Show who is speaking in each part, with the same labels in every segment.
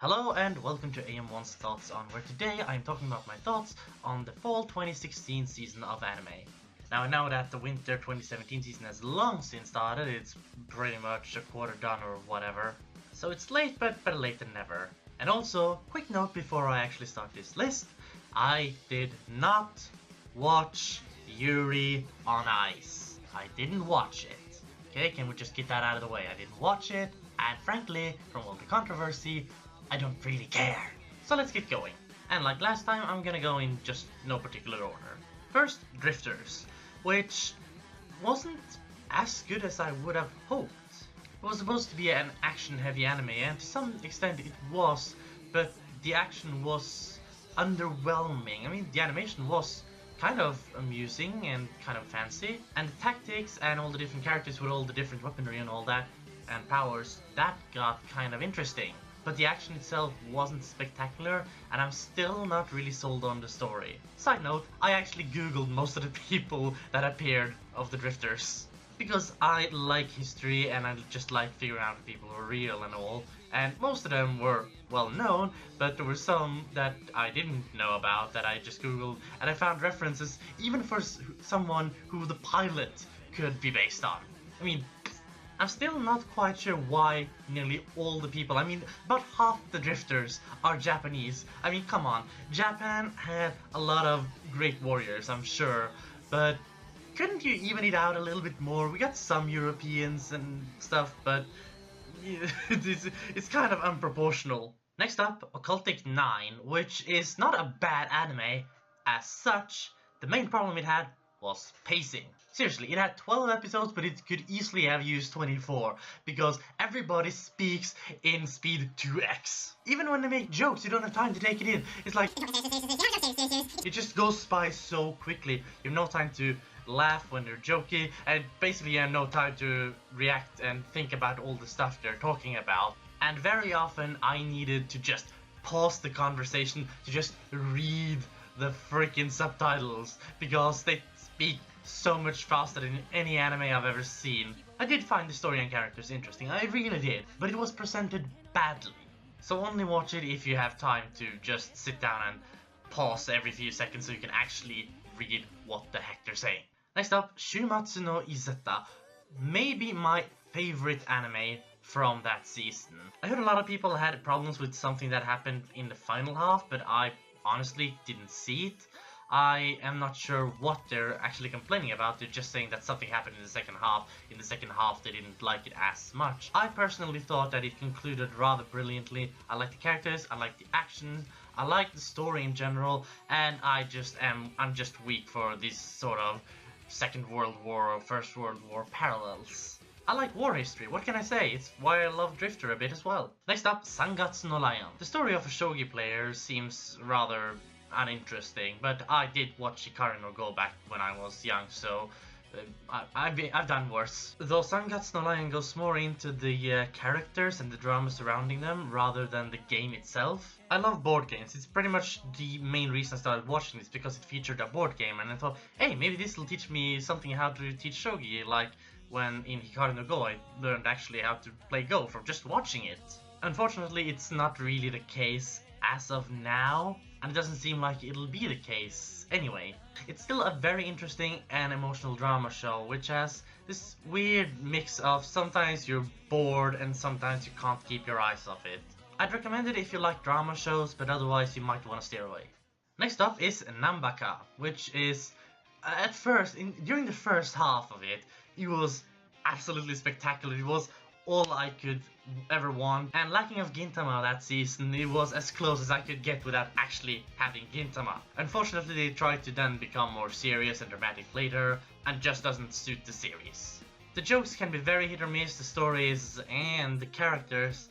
Speaker 1: Hello and welcome to AM1's Thoughts On, where today I am talking about my thoughts on the fall 2016 season of anime. Now I know that the winter 2017 season has long since started, it's pretty much a quarter done or whatever. So it's late, but better late than never. And also, quick note before I actually start this list, I did not watch Yuri on Ice. I didn't watch it. Okay, can we just get that out of the way? I didn't watch it, and frankly, from all the controversy, I don't really care. So let's get going. And like last time, I'm gonna go in just no particular order. First, Grifters, which wasn't as good as I would have hoped. It was supposed to be an action-heavy anime, and to some extent it was, but the action was underwhelming. I mean, the animation was kind of amusing and kind of fancy, and the tactics and all the different characters with all the different weaponry and all that, and powers, that got kind of interesting. But the action itself wasn't spectacular, and I'm still not really sold on the story. Side note, I actually googled most of the people that appeared of the Drifters. Because I like history and I just like figuring out if people were real and all. And most of them were well known, but there were some that I didn't know about that I just googled. And I found references even for someone who the pilot could be based on. I mean, I'm still not quite sure why nearly all the people, I mean, about half the Drifters are Japanese. I mean, come on, Japan had a lot of great warriors, I'm sure, but couldn't you even it out a little bit more? We got some Europeans and stuff, but it's kind of unproportional. Next up, Occultic 9, which is not a bad anime as such. The main problem it had was pacing. Seriously, it had 12 episodes, but it could easily have used 24, because everybody speaks in speed 2x. Even when they make jokes, you don't have time to take it in. It's like, it just goes by so quickly. You have no time to laugh when they're joking, and basically you have no time to react and think about all the stuff they're talking about. And very often I needed to just pause the conversation to just read the freaking subtitles, because they speak so much faster than any anime I've ever seen. I did find the story and characters interesting, I really did, but it was presented badly. So only watch it if you have time to just sit down and pause every few seconds so you can actually read what the heck they're saying. Next up, Shumatsu no Izetta, maybe my favorite anime from that season. I heard a lot of people had problems with something that happened in the final half, but I honestly didn't see it. I am not sure what they're actually complaining about. They're just saying that something happened in the second half. In the second half they didn't like it as much. I personally thought that it concluded rather brilliantly. I like the characters, I like the action, I like the story in general, and I'm just weak for these sort of Second World War or First World War parallels. I like war history, what can I say? It's why I love Grifter a bit as well. Next up, Sangatsu no Lion. The story of a shogi player seems rather uninteresting, but I did watch Hikaru no Go back when I was young, so I've done worse. Though Sangatsu no Lion goes more into the characters and the drama surrounding them rather than the game itself. I love board games. It's pretty much the main reason I started watching this, because it featured a board game, and I thought, hey, maybe this will teach me something how to teach shogi, like when in Hikaru no Go I learned actually how to play Go from just watching it. Unfortunately, it's not really the case as of now, and it doesn't seem like it'll be the case anyway. It's still a very interesting and emotional drama show, which has this weird mix of sometimes you're bored and sometimes you can't keep your eyes off it. I'd recommend it if you like drama shows, but otherwise you might want to steer away. Next up is Nambaka, which is, at first, during the first half of it, it was absolutely spectacular. It was all I could ever want, and lacking of Gintama that season, it was as close as I could get without actually having Gintama. Unfortunately, they tried to then become more serious and dramatic later, and just doesn't suit the series. The jokes can be very hit or miss, the stories and the characters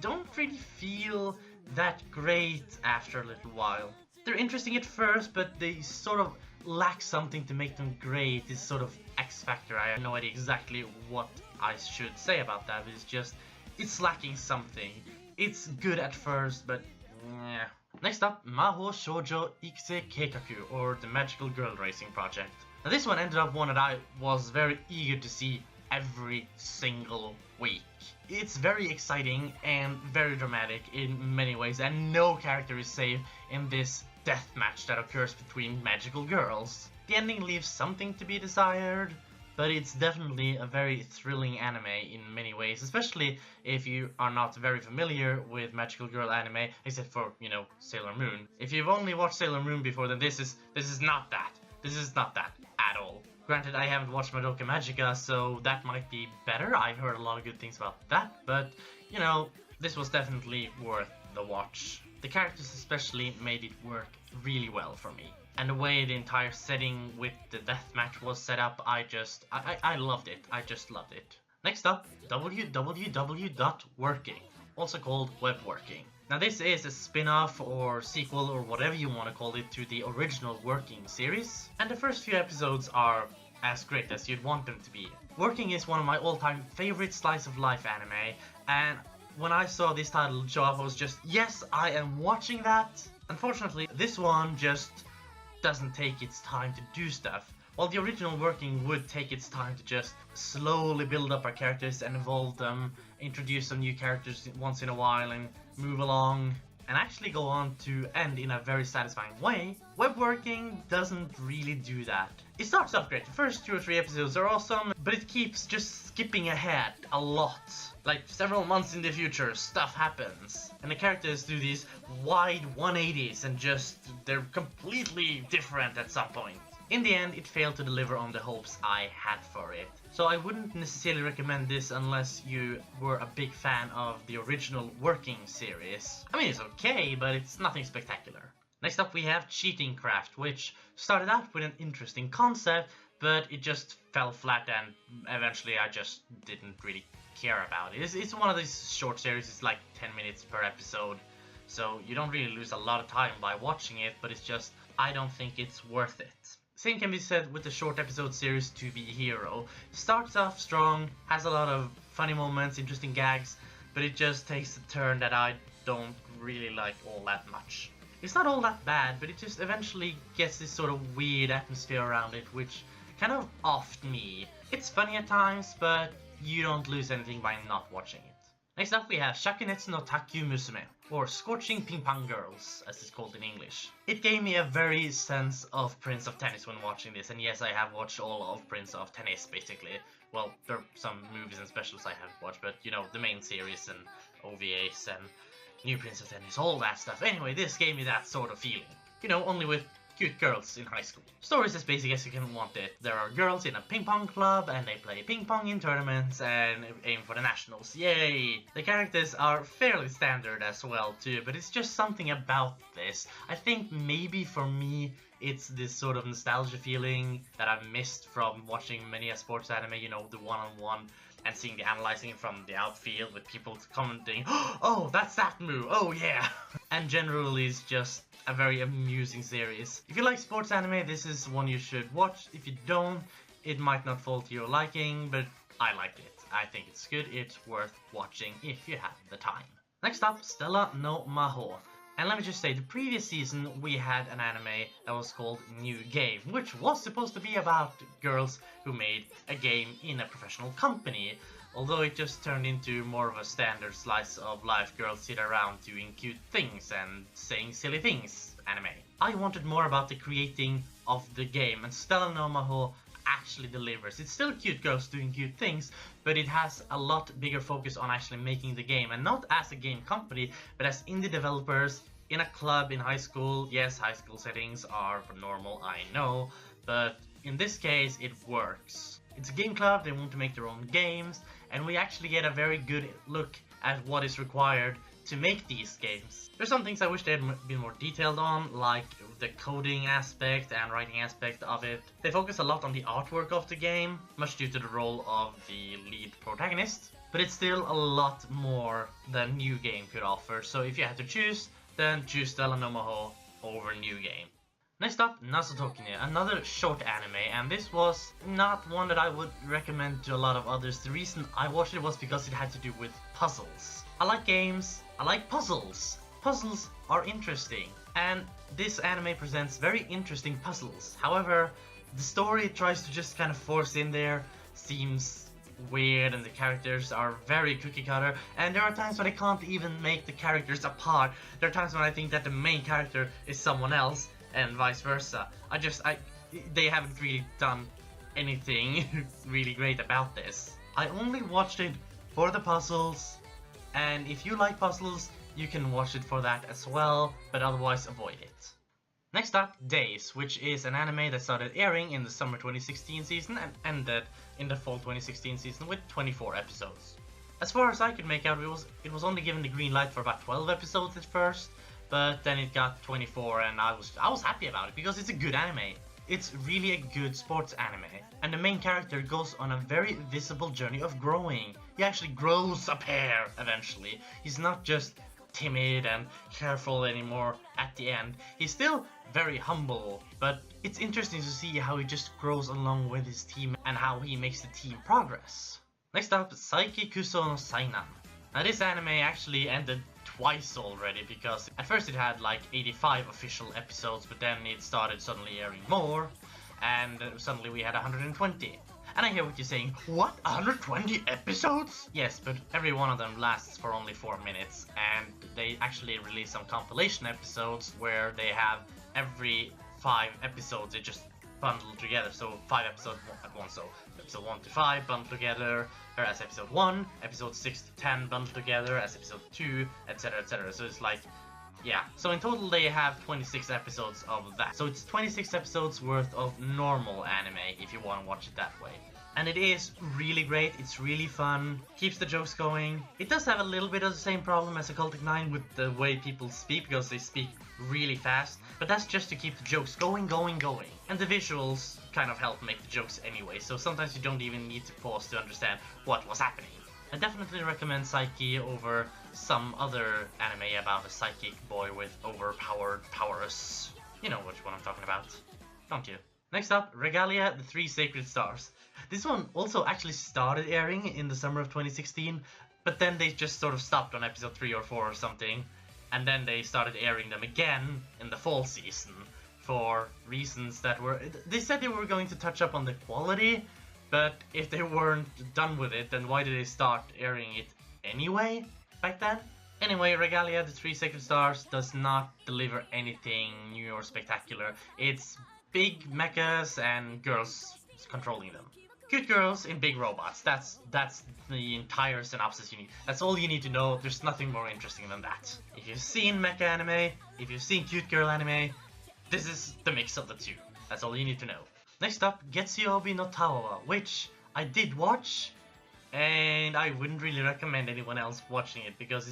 Speaker 1: don't really feel that great after a little while. They're interesting at first, but they sort of lack something to make them great, this sort of X factor. I have no idea exactly what I should say about that, but it's lacking something. It's good at first, but yeah. Next up, Mahou Shoujo Ikuse Keikaku, or the Magical Girl Racing Project. Now this one ended up one that I was very eager to see every single week. It's very exciting and very dramatic in many ways, and no character is safe in this death match that occurs between magical girls. The ending leaves something to be desired, but it's definitely a very thrilling anime in many ways, especially if you are not very familiar with magical girl anime, except for, you know, Sailor Moon. If you've only watched Sailor Moon before, then this is not that. This is not that at all. Granted, I haven't watched Madoka Magica, so that might be better. I've heard a lot of good things about that, but, you know, this was definitely worth the watch. The characters especially made it work really well for me. And the way the entire setting with the deathmatch was set up, I loved it. I just loved it. Next up, www.working, also called webworking. Now this is a spin-off or sequel or whatever you want to call it to the original Working series, and the first few episodes are as great as you'd want them to be. Working is one of my all-time favorite slice of life anime, and when I saw this title show up I was just, yes, I am watching that. Unfortunately, this one just doesn't take its time to do stuff. While the original Working would take its time to just slowly build up our characters and evolve them, introduce some new characters once in a while and move along, and actually go on to end in a very satisfying way, Webworking doesn't really do that. It starts off great. The first 2 or 3 episodes are awesome, but it keeps just skipping ahead a lot. Like several months in the future, stuff happens, and the characters do these wide 180s and just, they're completely different at some point. In the end, it failed to deliver on the hopes I had for it. So I wouldn't necessarily recommend this unless you were a big fan of the original Working series. I mean, it's okay, but it's nothing spectacular. Next up we have Cheating Craft, which started out with an interesting concept, but it just fell flat and eventually I just didn't really care about it. It's one of these short series, it's like 10 minutes per episode, so you don't really lose a lot of time by watching it, but it's just, I don't think it's worth it. Same can be said with the short episode series To Be Hero. Starts off strong, has a lot of funny moments, interesting gags, but it just takes a turn that I don't really like all that much. It's not all that bad, but it just eventually gets this sort of weird atmosphere around it, which kind of offed me. It's funny at times, but you don't lose anything by not watching it. Next up we have Shakunetsu no Takyu Musume, or Scorching Ping Pong Girls, as it's called in English. It gave me a very sense of Prince of Tennis when watching this, and yes, I have watched all of Prince of Tennis, basically. Well, there are some movies and specials I haven't watched, but, you know, the main series and OVAs and New Prince of Tennis, all that stuff. Anyway, this gave me that sort of feeling. You know, only with cute girls in high school. Story is as basic as you can want it. There are girls in a ping pong club and they play ping pong in tournaments and aim for the nationals. Yay! The characters are fairly standard as well too, but it's just something about this. I think maybe for me it's this sort of nostalgia feeling that I've missed from watching many a sports anime, you know, the one-on-one and seeing the analyzing from the outfield with people commenting, oh, that's that move, oh yeah! And generally it's just a very amusing series. If you like sports anime, this is one you should watch. If you don't, it might not fall to your liking, but I liked it. I think it's good, it's worth watching if you have the time. Next up, Stella no Mahou. And let me just say, the previous season we had an anime that was called New Game, which was supposed to be about girls who made a game in a professional company, although it just turned into more of a standard slice of life, girls sit around doing cute things and saying silly things anime. I wanted more about the creating of the game, and Stella no Mahou actually delivers. It's still cute girls doing cute things, but it has a lot bigger focus on actually making the game, and not as a game company, but as indie developers in a club in high school. Yes, high school settings are normal, I know, but in this case it works. It's a game club, they want to make their own games, and we actually get a very good look at what is required to make these games. There's some things I wish they had been more detailed on, like the coding aspect and writing aspect of it. They focus a lot on the artwork of the game, much due to the role of the lead protagonist, but it's still a lot more than New Game could offer, so if you had to choose, then choose Stella no Mahou over New Game. Next up, Nasotokine, another short anime, and this was not one that I would recommend to a lot of others. The reason I watched it was because it had to do with puzzles. I like games, I like puzzles. Puzzles are interesting, and this anime presents very interesting puzzles. However, the story it tries to just kind of force in there seems weird and the characters are very cookie cutter, and there are times when I can't even make the characters apart. There are times when I think that the main character is someone else and vice versa. They haven't really done anything really great about this. I only watched it for the puzzles, and if you like puzzles, you can watch it for that as well, but otherwise avoid it. Next up, Days, which is an anime that started airing in the summer 2016 season and ended in the fall 2016 season with 24 episodes. As far as I could make out, it was only given the green light for about 12 episodes at first, but then it got 24 and I was happy about it because it's a good anime. It's really a good sports anime, and the main character goes on a very visible journey of growing. He actually grows a pair eventually. He's not just timid and careful anymore at the end. He's still very humble, but it's interesting to see how he just grows along with his team and how he makes the team progress. Next up, Saiki Kuso no Sainan. Now this anime actually ended twice already, because at first it had like 85 official episodes, but then it started suddenly airing more, and suddenly we had 120. And I hear what you're saying, what? 120 episodes? Yes, but every one of them lasts for only 4 minutes, and they actually release some compilation episodes where they have every 5 episodes, they just bundled together, so 5 episodes at once, so episode 1 to 5 bundled together as episode 1, episode 6 to 10 bundled together as episode 2, etc, etc. So it's like, yeah, so in total they have 26 episodes of that. So it's 26 episodes worth of normal anime if you want to watch it that way. And it is really great, it's really fun, keeps the jokes going. It does have a little bit of the same problem as Occultic 9 with the way people speak, because they speak really fast, but that's just to keep the jokes going. And the visuals kind of help make the jokes anyway, so sometimes you don't even need to pause to understand what was happening. I definitely recommend Psyche over some other anime about a psychic boy with overpowered powers. You know which one I'm talking about, don't you? Next up, Regalia, the Three Sacred Stars. This one also actually started airing in the summer of 2016, but then they just sort of stopped on episode 3 or 4 or something, and then they started airing them again in the fall season for reasons that were... They said they were going to touch up on the quality, but if they weren't done with it, then why did they start airing it anyway back then? Anyway, Regalia, the Three Sacred Stars does not deliver anything new or spectacular. It's big mechas and girls controlling them. Cute girls in big robots. That's the entire synopsis you need. That's all you need to know. There's nothing more interesting than that. If you've seen mecha anime, if you've seen cute girl anime, this is the mix of the two. That's all you need to know. Next up, Getsuyobi no Tawa, which I did watch, and I wouldn't really recommend anyone else watching it because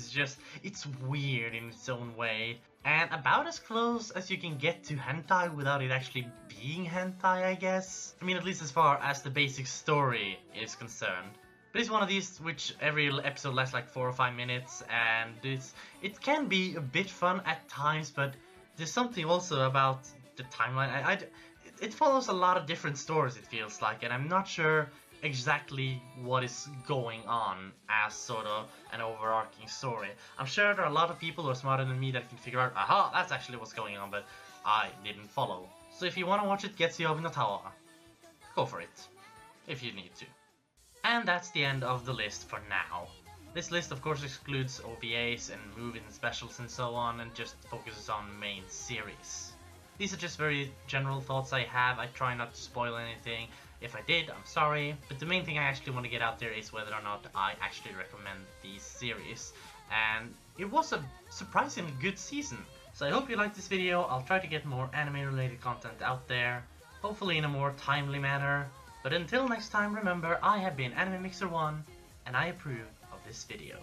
Speaker 1: it's weird in its own way, and about as close as you can get to hentai without it actually being hentai, I guess. I mean, at least as far as the basic story is concerned. But it's one of these which every episode lasts like 4 or 5 minutes, and it can be a bit fun at times, but there's something also about the timeline. It follows a lot of different stories, it feels like, and I'm not sure exactly what is going on as sort of an overarching story. I'm sure there are a lot of people who are smarter than me that can figure out, aha, that's actually what's going on, but I didn't follow. So if you want to watch it, Getsuyobi no Tawa, go for it, if you need to. And that's the end of the list for now. This list of course excludes OVAs and movies and specials and so on, and just focuses on main series. These are just very general thoughts I have. I try not to spoil anything. If I did, I'm sorry. But the main thing I actually want to get out there is whether or not I actually recommend these series. And it was a surprisingly good season. So I hope you liked this video. I'll try to get more anime related content out there. Hopefully in a more timely manner. But until next time, remember, I have been Anime Mixer 1, and I approve of this video.